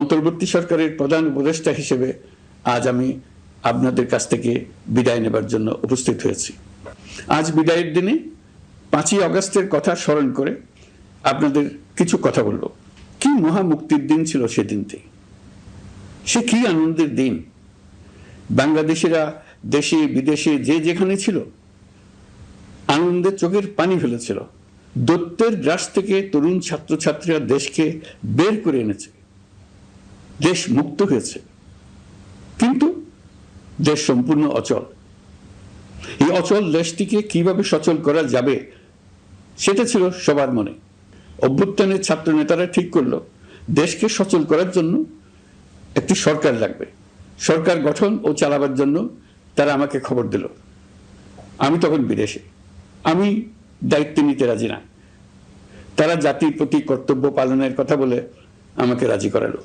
অন্তর্বর্তী সরকারের প্রধান উপদেষ্টা হিসেবে আজ আমি আপনাদের কাছ থেকে বিদায় নেবার জন্য উপস্থিত হয়েছি। আজ বিদায়ের দিনে 5ই আগস্টের কথা স্মরণ করে আপনাদের কিছু কথা বলব। কি মহা মুক্তির দিন ছিল সেদিনটি, সে কি আনন্দের দিন। বাংলাদেশিরা দেশে বিদেশে যে যেখানে ছিল আনন্দে চোখের পানি ফেলেছিল। দৈত্যের গ্রাস থেকে তরুণ ছাত্রছাত্রীরা দেশকে বের করে এনেছে, দেশ মুক্ত হয়েছে। কিন্তু দেশ সম্পূর্ণ অচল। এই অচল দেশটিকে কিভাবে সচল করা যাবে সেটা ছিল সবার মনে। অভ্যুত্থানের ছাত্র নেতারা ঠিক করলো দেশকে সচল করার জন্য একটি সরকার লাগবে। সরকার গঠন ও চালাবার জন্য তারা আমাকে খবর দিল। আমি তখন বিদেশে, আমি দায়িত্ব নিতে রাজি না। তারা জাতির প্রতি কর্তব্য পালনের কথা বলে আমাকে রাজি করালো।